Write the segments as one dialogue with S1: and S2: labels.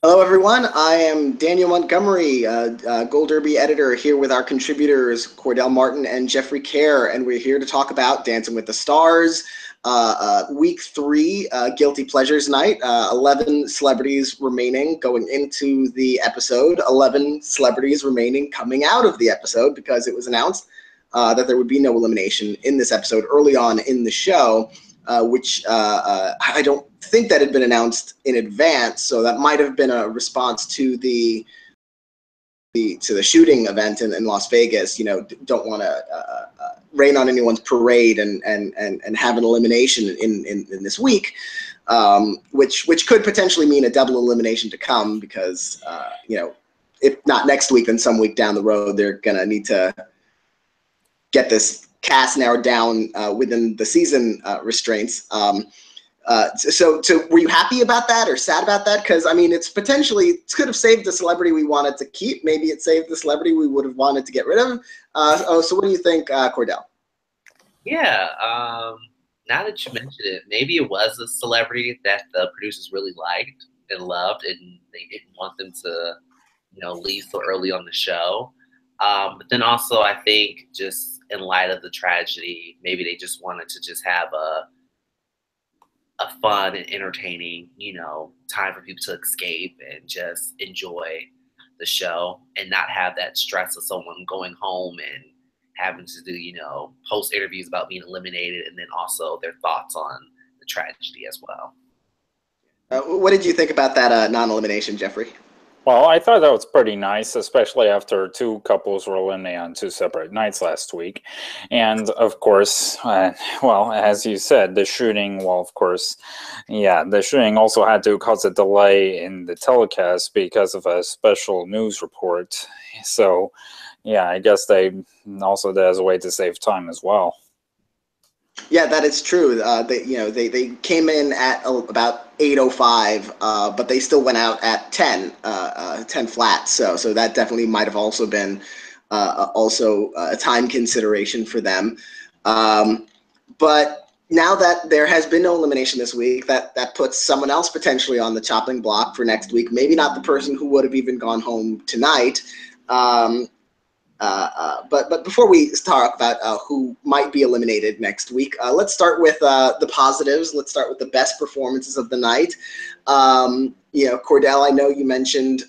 S1: Hello, everyone. I am Daniel Montgomery, Gold Derby editor, here with our contributors Cordell Martin and Jeffrey Kare, and we're here to talk about Dancing with the Stars, Week 3, Guilty Pleasures Night. 11 celebrities remaining going into the episode, 11 celebrities remaining coming out of the episode because it was announced that there would be no elimination in this episode early on in the show. Which I don't think that had been announced in advance, so that might have been a response to the shooting event in Las Vegas. You know, don't want to rain on anyone's parade and have an elimination in this week, which could potentially mean a double elimination to come because you know, if not next week, then some week down the road they're gonna need to get this cast narrowed down within the season restraints. So were you happy about that or sad about that? Because I mean, it could have saved the celebrity we wanted to keep. Maybe it saved the celebrity we would have wanted to get rid of. So what do you think, Cordell?
S2: Yeah, now that you mentioned it, maybe it was a celebrity that the producers really liked and loved, and they didn't want them to, leave so early on the show. But then also, I think just in light of the tragedy, maybe they just wanted to just have a fun and entertaining, time for people to escape and just enjoy the show and not have that stress of someone going home and having to do, post interviews about being eliminated, and then also their thoughts on the tragedy as well.
S1: What did you think about that non-elimination, Jeffrey?
S3: Well, I thought that was pretty nice, especially after two couples were eliminated on two separate nights last week. And, of course, well, as you said, the shooting, well, of course, yeah, the shooting also had to cause a delay in the telecast because of a special news report. So, yeah, I guess they also did as a way to save time as well.
S1: Yeah, that is true. They came in at about 8:05, but they still went out at 10 flat. So that definitely might have also been also a time consideration for them. But now that there has been no elimination this week, that puts someone else potentially on the chopping block for next week. Maybe not the person who would have even gone home tonight. But before we talk about who might be eliminated next week, let's start with the positives. Let's start with the best performances of the night. Cordell, I know you mentioned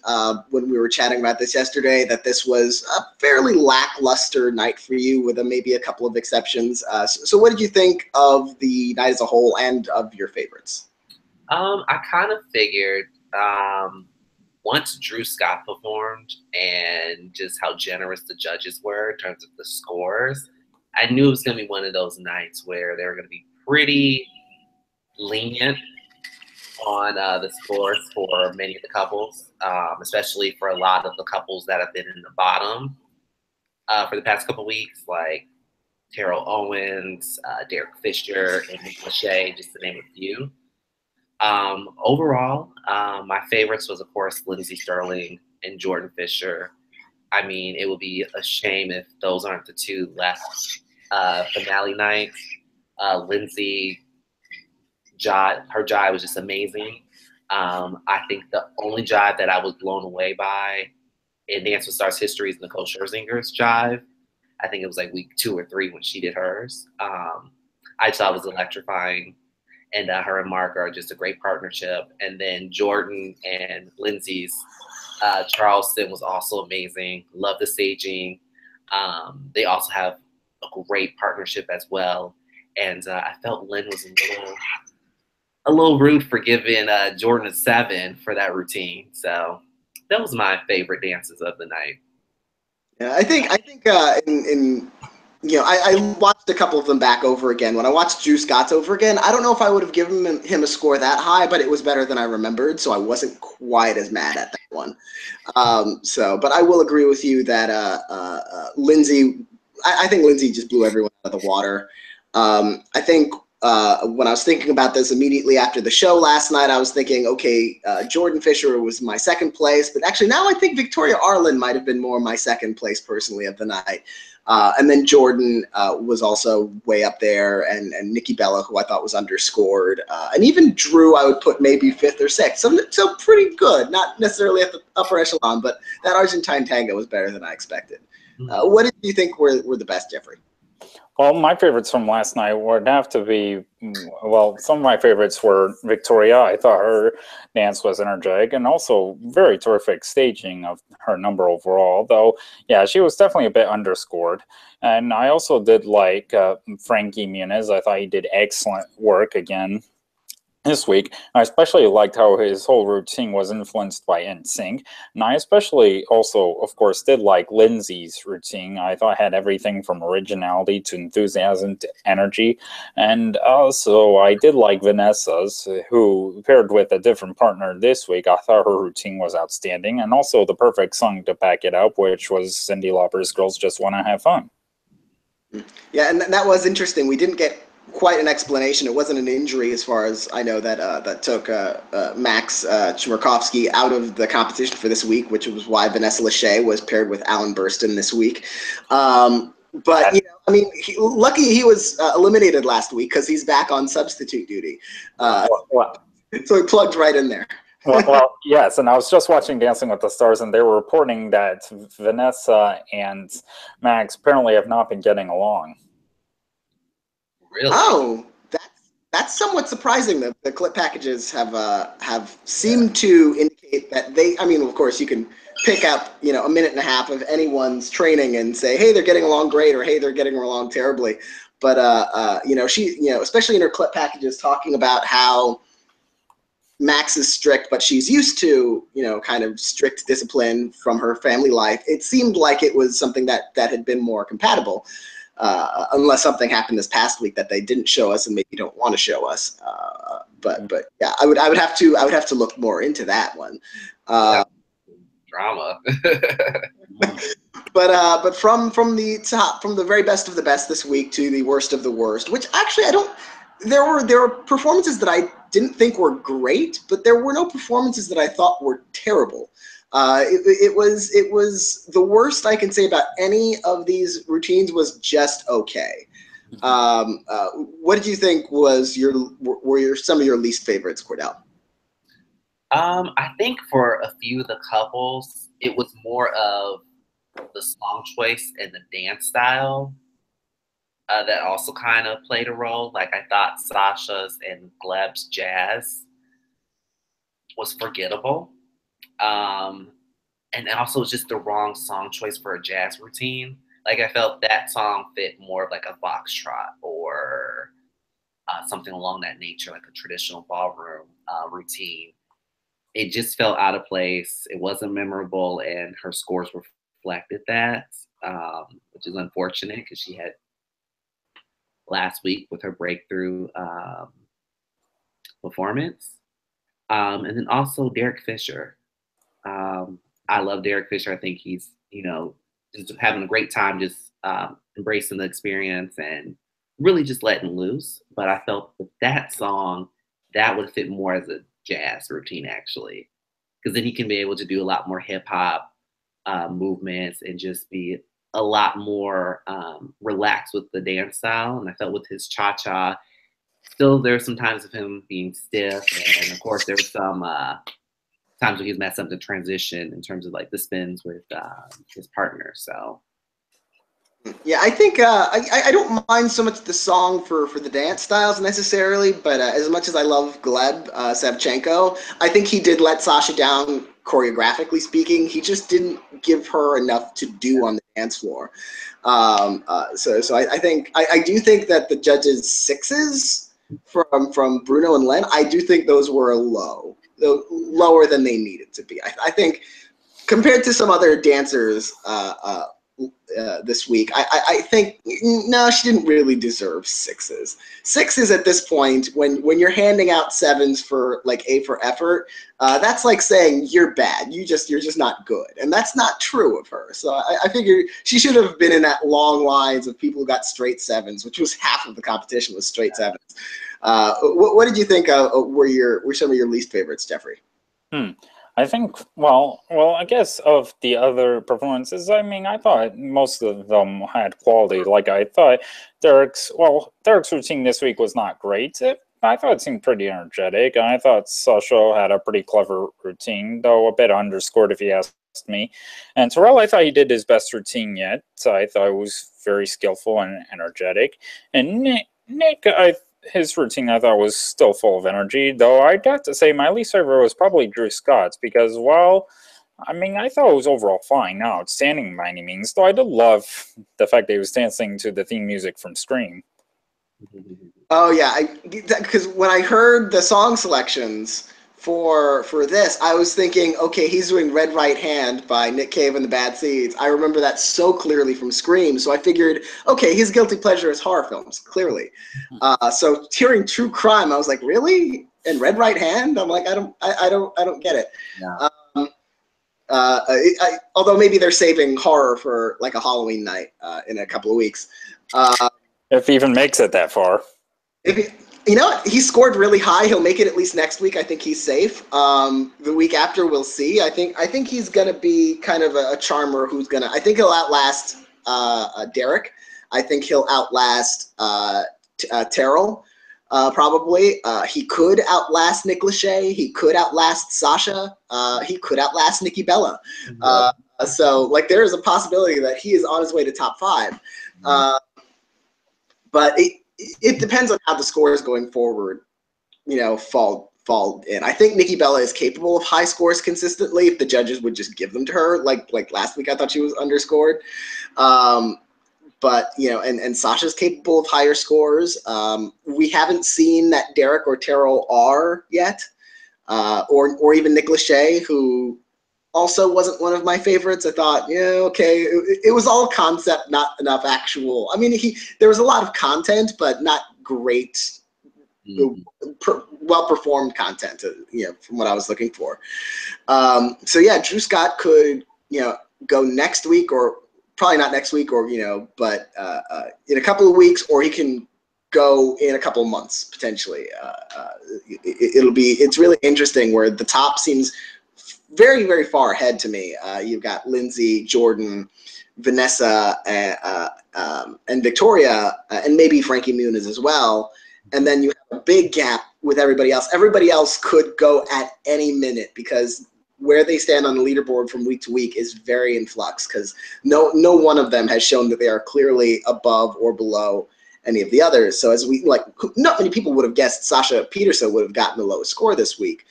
S1: when we were chatting about this yesterday that this was a fairly lackluster night for you with maybe a couple of exceptions. So what did you think of the night as a whole and of your favorites?
S2: I kind of figured once Drew Scott performed and just how generous the judges were in terms of the scores, I knew it was going to be one of those nights where they were going to be pretty lenient on the scores for many of the couples, especially for a lot of the couples that have been in the bottom for the past couple weeks, like Terrell Owens, Derek Fisher, and Vanessa Lachey, just to name a few. Overall, my favorites was, of course, Lindsey Stirling and Jordan Fisher. I mean, it would be a shame if those aren't the two left finale nights. Lindsey, her jive was just amazing. I think the only jive that I was blown away by in Dance with Stars history is Nicole Scherzinger's jive. I think it was like week 2 or 3 when she did hers. I just thought it was electrifying. And her and Mark are just a great partnership. And then Jordan and Lindsey's Charleston was also amazing. Love the staging. They also have a great partnership as well. And I felt Lynn was a little rude for giving Jordan a 7 for that routine. So that was my favorite dances of the night.
S1: Yeah, I think I watched a couple of them back over again. When I watched Drew Scott's over again, I don't know if I would have given him a score that high, but it was better than I remembered, so I wasn't quite as mad at that one. But I will agree with you that Lindsey, I think Lindsey just blew everyone out of the water. I think when I was thinking about this immediately after the show last night, I was thinking, okay, Jordan Fisher was my second place, but actually now I think Victoria Arlen might have been more my second place personally of the night. And then Jordan was also way up there, and Nikki Bella, who I thought was underscored. And even Drew, I would put maybe 5th or 6th. So pretty good, not necessarily at the upper echelon, but that Argentine tango was better than I expected. What did you think were the best, Jeffrey?
S3: Well, my favorites from last night would have to be, well, some of my favorites were Victoria. I thought her dance was energetic and also very terrific staging of her number overall, though, yeah, she was definitely a bit underscored. And I also did like Frankie Muniz. I thought he did excellent work again this week. I especially liked how his whole routine was influenced by NSYNC. And I especially also, of course, did like Lindsey's routine. I thought it had everything from originality to enthusiasm to energy. And also I did like Vanessa's, who paired with a different partner this week. I thought her routine was outstanding. And also the perfect song to back it up, which was Cyndi Lauper's Girls Just Want to Have Fun.
S1: Yeah, and that was interesting. We didn't get quite an explanation. It wasn't an injury, as far as I know, that took Max Chmerkovskiy out of the competition for this week, which was why Vanessa Lachey was paired with Alan Bersten this week. But you know, I mean, lucky he was eliminated last week because he's back on substitute duty. So he plugged right in there.
S3: Well, yes, and I was just watching Dancing with the Stars, and they were reporting that Vanessa and Max apparently have not been getting along.
S2: Really?
S1: Oh, that's somewhat surprising. The clip packages have seemed to indicate that they. I mean, of course, you can pick up a minute and a half of anyone's training and say, hey, they're getting along great, or hey, they're getting along terribly. But she, especially in her clip packages, talking about how Max is strict, but she's used to kind of strict discipline from her family life. It seemed like it was something that had been more compatible. Unless something happened this past week that they didn't show us and maybe don't want to show us. But yeah, I would have to look more into that one.
S2: Drama.
S1: But from the very best of the best this week to the worst of the worst, which actually there were performances that I didn't think were great, but there were no performances that I thought were terrible. It was the worst I can say about any of these routines was just okay. What did you think were some of your least favorites, Cordell?
S2: I think for a few of the couples, it was more of the song choice and the dance style that also kind of played a role. Like I thought Sasha's and Gleb's jazz was forgettable. And also just the wrong song choice for a jazz routine. Like I felt that song fit more of like a foxtrot or something along that nature, like a traditional ballroom routine. It just felt out of place. It wasn't memorable, and her scores reflected that, which is unfortunate because she had last week with her breakthrough performance. And then also Derek Fisher. I love Derek Fisher. I think he's, just having a great time, just embracing the experience and really just letting loose. But I felt with that song, that would fit more as a jazz routine, actually, because then he can be able to do a lot more hip hop movements and just be a lot more relaxed with the dance style. And I felt with his cha-cha, still there's some times of him being stiff. And of course, there was some times when he's messed up the transition in terms of like the spins with his partner. So
S1: yeah, I think I don't mind so much the song for the dance styles necessarily, but as much as I love Gleb Savchenko, I think he did let Sasha down choreographically speaking. He just didn't give her enough to do on the dance floor. So I think I do think that the judges' 6s from Bruno and Len, I do think those were lower than they needed to be. I think compared to some other dancers this week. I think no, she didn't really deserve 6s. 6s at this point, when you're handing out 7s for like A for effort, that's like saying you're bad. You're just not good, and that's not true of her. So I figure she should have been in that long lines of people who got straight 7s, which was half of the competition was straight 7s. What did you think were some of your least favorites, Jeffrey?
S3: I think, well, I guess of the other performances, I mean, I thought most of them had quality. Like, I thought Derek's routine this week was not great. I thought it seemed pretty energetic, and I thought Sasha had a pretty clever routine, though a bit underscored if you asked me. And Terrell, I thought he did his best routine yet. So I thought it was very skillful and energetic. And Nick, his routine I thought was still full of energy, though I'd have to say my least favorite was probably Drew Scott's, because while I mean I thought it was overall fine, not outstanding by any means, though I did love the fact that he was dancing to the theme music from Scream.
S1: Oh yeah, because when I heard the song selections for this, I was thinking, okay, he's doing Red Right Hand by Nick Cave and the Bad Seeds. I remember that so clearly from Scream, so I figured, okay, his guilty pleasure is horror films, clearly. So hearing True Crime, I was like, really? And Red Right Hand? I'm like, I don't get it.
S2: Yeah.
S1: Although maybe they're saving horror for like a Halloween night in a couple of weeks.
S3: If he even makes it that far.
S1: You know what? He scored really high. He'll make it at least next week. I think he's safe. The week after, we'll see. I think he's gonna be kind of a charmer who's gonna. I think he'll outlast Derek. I think he'll outlast Terrell. Probably. He could outlast Nick Lachey. He could outlast Sasha. He could outlast Nikki Bella. So like there is a possibility that he is on his way to top 5. But it depends on how the scores going forward, fall in. I think Nikki Bella is capable of high scores consistently if the judges would just give them to her. Like last week, I thought she was underscored. But and Sasha's capable of higher scores. We haven't seen that Derek or Terrell are yet, or even Nick Lachey, who also wasn't one of my favorites. I thought, okay, it was all concept, not enough actual. I mean, there was a lot of content, but not great, well-performed content, from what I was looking for. So yeah, Drew Scott could, go next week, or probably not next week, or, but in a couple of weeks, or he can go in a couple of months, potentially. It's really interesting where the top seems very, very far ahead to me. You've got Lindsey, Jordan, Vanessa, and Victoria, and maybe Frankie Muniz as well. And then you have a big gap with everybody else. Everybody else could go at any minute because where they stand on the leaderboard from week to week is very in flux because no one of them has shown that they are clearly above or below any of the others. So not many people would have guessed Sasha Peterson would have gotten the lowest score this week.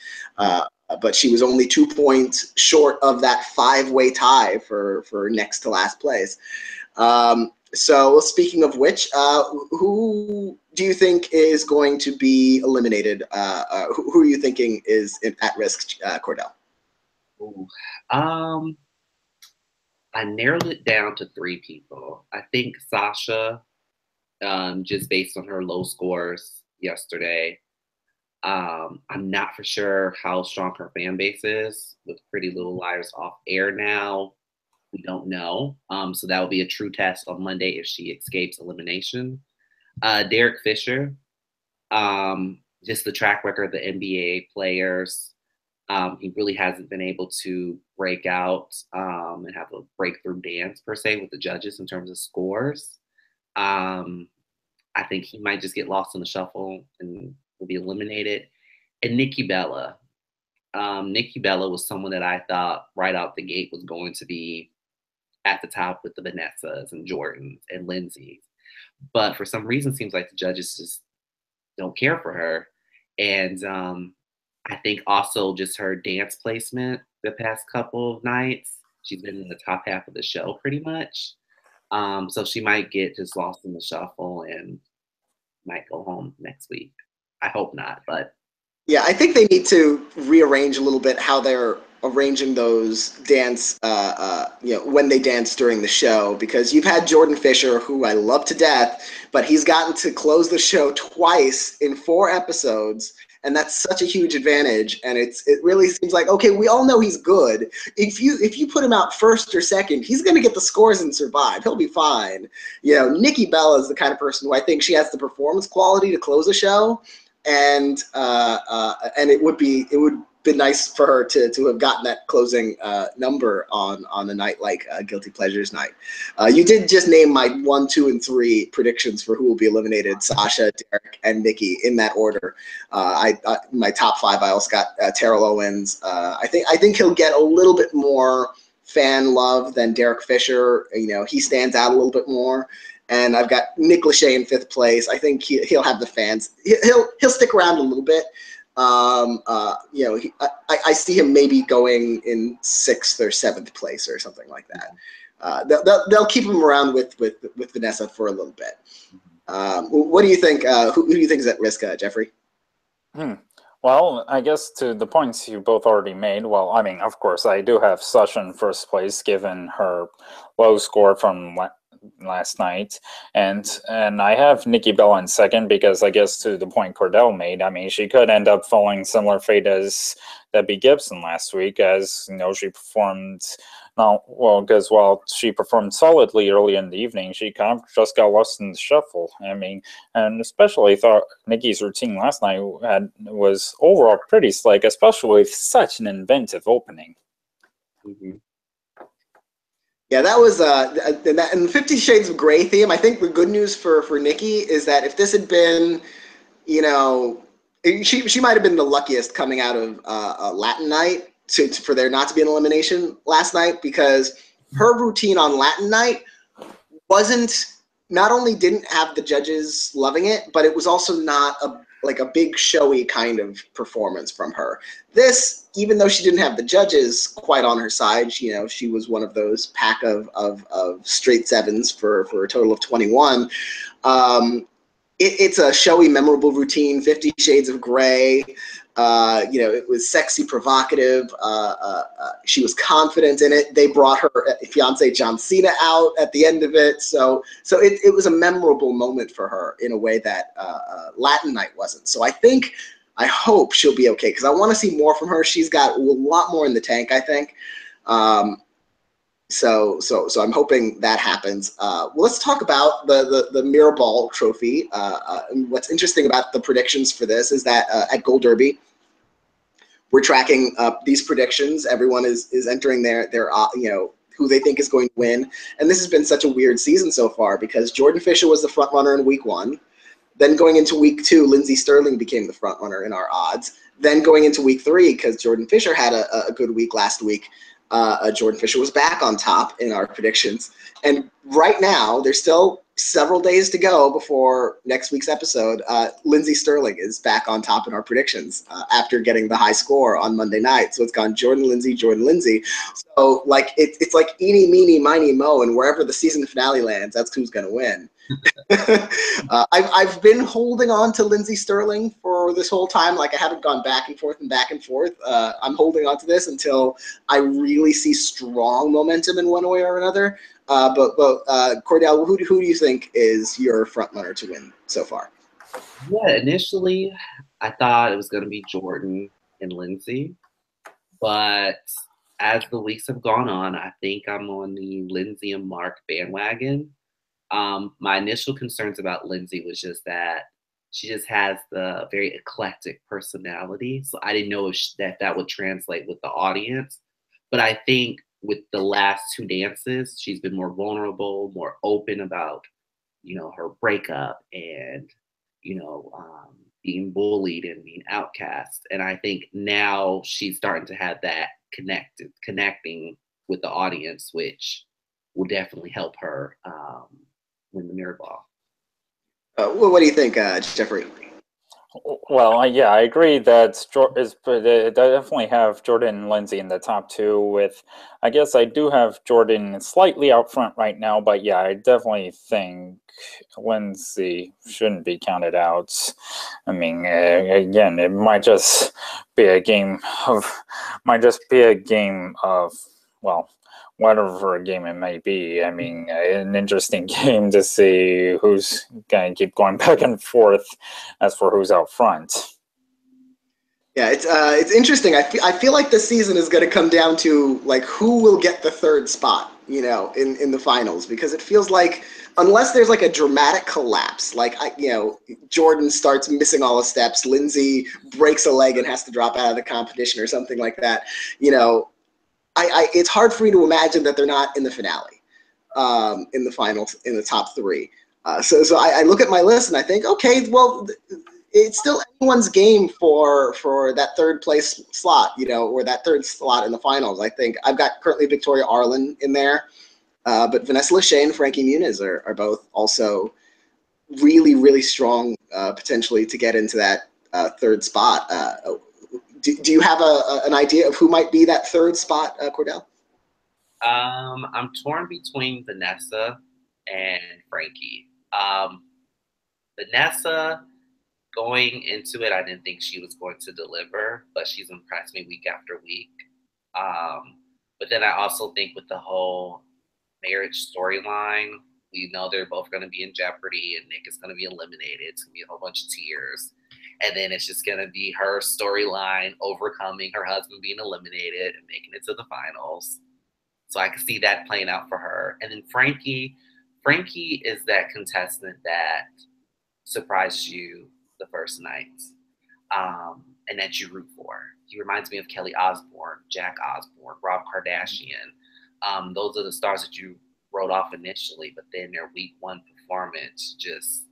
S1: But she was only 2 points short of that 5-way tie for next to last place. So speaking of which, who do you think is going to be eliminated? Who are you thinking is at risk, Cordell?
S2: I narrowed it down to 3 people. I think Sasha, just based on her low scores yesterday. I'm not for sure how strong her fan base is with Pretty Little Liars off air now. We don't know. So that will be a true test on Monday if she escapes elimination. Derek Fisher, just the track record of the NBA players. He really hasn't been able to break out and have a breakthrough dance per se with the judges in terms of scores. I think he might just get lost in the shuffle and will be eliminated. And Nikki Bella. Nikki Bella was someone that I thought right out the gate was going to be at the top with the Vanessas and Jordans and Lindseys. But for some reason, it seems like the judges just don't care for her. And I think also just her dance placement the past couple of nights, she's been in the top half of the show pretty much. So she might get just lost in the shuffle and might go home next week. I hope not, but.
S1: Yeah, I think they need to rearrange a little bit how they're arranging those dance, when they dance during the show, because you've had Jordan Fisher, who I love to death, but he's gotten to close the show twice in 4 episodes. And that's such a huge advantage, and it really seems like, okay, we all know he's good. If you put him out first or second, he's going to get the scores and survive. He'll be fine. Nikki Bella is the kind of person who I think she has the performance quality to close a show, and it would be nice for her to have gotten that closing number on a night like Guilty Pleasures night. You did just name my 1, 2, and 3 predictions for who will be eliminated: Sasha, Derek, and Nikki, in that order. My top 5, I also got Terrell Owens. I think he'll get a little bit more fan love than Derek Fisher. He stands out a little bit more. And I've got Nick Lachey in 5th place. I think he'll have the fans. He'll stick around a little bit. I see him maybe going in 6th or 7th place or something like that. They'll keep him around with Vanessa for a little bit. What do you think? Who do you think is at risk, Jeffrey?
S3: Well, I guess to the points you both already made, well, I mean, of course, I do have Sasha in 1st place, given her low score from last night, and I have Nikki Bella in 2nd, because I guess to the point Cordell made, I mean, she could end up following similar fate as Debbie Gibson last week, as she performed because while she performed solidly early in the evening, she kind of just got lost in the shuffle. I mean, and especially thought Nikki's routine last night was overall pretty slick, especially with such an inventive opening.
S2: Mm-hmm.
S1: Yeah, that was and 50 Shades of Grey theme. I think the good news for Nikki is that if this had been, she might have been the luckiest coming out of Latin night for there not to be an elimination last night, because her routine on Latin night not only didn't have the judges loving it, but it was also not a big showy kind of performance from her. This, even though she didn't have the judges quite on her side, she was one of those pack of straight 7s for a total of 21. It's a showy, memorable routine. 50 Shades of Grey. It was sexy, provocative. She was confident in it. They brought her fiance John Cena out at the end of it. So it was a memorable moment for her in a way that Latin night wasn't. So I hope she'll be okay, because I want to see more from her. She's got a lot more in the tank, I think. So I'm hoping that happens. Let's talk about the Mirrorball Trophy. What's interesting about the predictions for this is that at Gold Derby, we're tracking these predictions. Everyone is entering their who they think is going to win. And this has been such a weird season so far, because Jordan Fisher was the front runner in week 1. Then going into week 2, Lindsey Stirling became the front runner in our odds. Then going into week 3, because Jordan Fisher had a good week last week, Jordan Fisher was back on top in our predictions. And right now, there's still several days to go before next week's episode. Lindsey Stirling is back on top in our predictions after getting the high score on Monday night. So it's gone Jordan Lindsey. So it's like eeny, meeny, miny, mo, and wherever the season finale lands, that's who's going to win. I've been holding on to Lindsey Stirling for this whole time. I haven't gone back and forth. I'm holding on to this until I really see strong momentum in one way or another. But Cordell, who do you think is your front runner to win so far?
S2: Yeah, initially I thought it was going to be Jordan and Lindsey, but as the weeks have gone on, I think I'm on the Lindsey and Mark bandwagon. My initial concerns about Lindsey was just that she just has the very eclectic personality. So I didn't know if that would translate with the audience. But I think with the last 2 dances, she's been more vulnerable, more open about, her breakup and, being bullied and being outcast. And I think now she's starting to have that connecting with the audience, which will definitely help her win the Mirrorball.
S1: What do you think, Jeffrey?
S3: Well, yeah, I agree that they definitely have Jordan and Lindsey in the top two. With, I guess I do have Jordan slightly out front right now, but yeah, I definitely think Lindsey shouldn't be counted out. I mean, again, it might just be a game of, well, whatever game it may be. I mean, an interesting game to see who's going to keep going back and forth as for who's out front.
S1: Yeah, it's interesting. I feel like this season is going to come down to like who will get the third spot, in the finals, because it feels like unless there's like a dramatic collapse, like Jordan starts missing all his steps, Lindsey breaks a leg and has to drop out of the competition or something like that, it's hard for me to imagine that they're not in the finale, in the finals, in the top three. So I look at my list and I think, okay, well, it's still anyone's game for that third place slot, or that third slot in the finals. I think I've got currently Victoria Arlen in there, but Vanessa Lachey and Frankie Muniz are both also really, really strong, potentially to get into that third spot. Do you have an idea of who might be that third spot, Cordell?
S2: I'm torn between Vanessa and Frankie. Vanessa, going into it, I didn't think she was going to deliver, but she's impressed me week after week. But then I also think with the whole marriage storyline, we know they're both going to be in jeopardy and Nick is going to be eliminated. It's going to be a whole bunch of tears. And then it's just going to be her storyline overcoming her husband being eliminated and making it to the finals. So I can see that playing out for her. And then Frankie is that contestant that surprised you the first night, and that you root for. He reminds me of Kelly Osbourne, Jack Osbourne, Rob Kardashian. Those are the stars that you wrote off initially, but then their week one performance just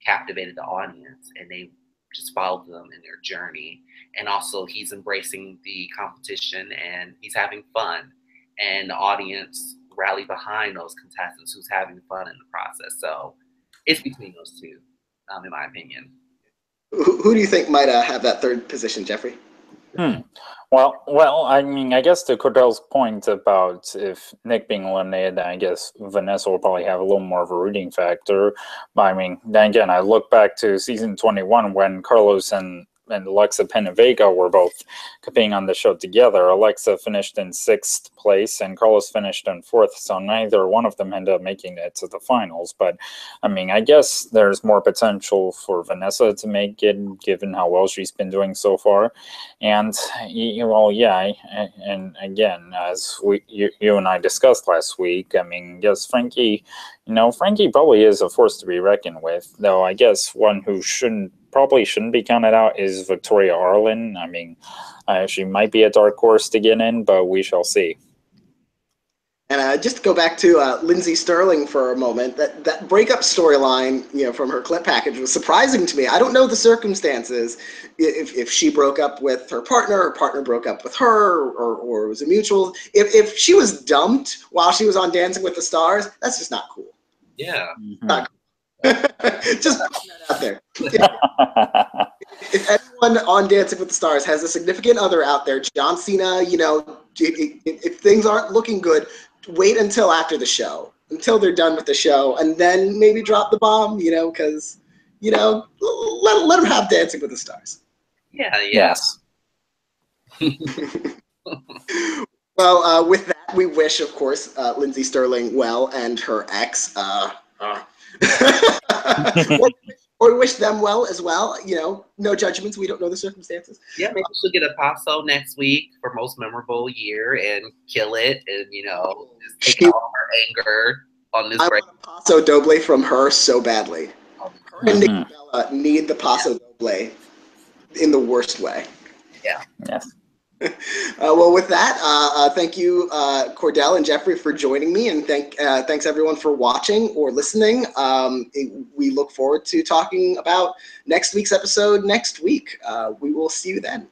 S2: captivated the audience, and they just followed them in their journey. And also, he's embracing the competition, and he's having fun. And the audience rally behind those contestants who's having fun in the process. So it's between those two, in my opinion.
S1: Who do you think might have that third position, Jeffrey?
S3: Well, I mean, I guess to Cordell's point about if Nick being eliminated, then I guess Vanessa will probably have a little more of a rooting factor. But I mean, then again, I look back to season 21 when Carlos and Alexa Penavega were both competing on the show together. Alexa finished in 6th place and Carlos finished in 4th, so neither one of them ended up making it to the finals. But I mean, I guess there's more potential for Vanessa to make it, given how well she's been doing so far. And and again, as you and I discussed last week, I mean, yes, Frankie probably is a force to be reckoned with, though I guess one who probably shouldn't be counted out is Victoria Arlen. I mean, she might be a dark horse to get in, but we shall see.
S1: And just to go back to Lindsey Stirling for a moment, that breakup storyline, from her clip package was surprising to me. I don't know the circumstances, if she broke up with her partner broke up with her, or it was a mutual. If she was dumped while she was on Dancing with the Stars, that's just not cool.
S2: Yeah.
S1: Not cool. Just putting that out there. If anyone on Dancing with the Stars has a significant other out there, John Cena, if things aren't looking good, wait until after the show, until they're done with the show, and then maybe drop the bomb, because, let them have Dancing with the Stars.
S2: Yeah. Yes.
S1: Well, with that, we wish, of course, Lindsey Stirling well and her ex, or wish them well as well. No judgments. We don't know the circumstances.
S2: Yeah, maybe she'll get a paso next week for most memorable year and kill it, and just take all her anger on this. I
S1: want a paso doble from her so badly. Her and Nikki Bella need the paso doble in the worst way.
S2: Yeah.
S3: Yes.
S1: Well, with that, thank you, Cordell and Jeffrey, for joining me, and thanks everyone for watching or listening. We look forward to talking about next week's episode next week. We will see you then.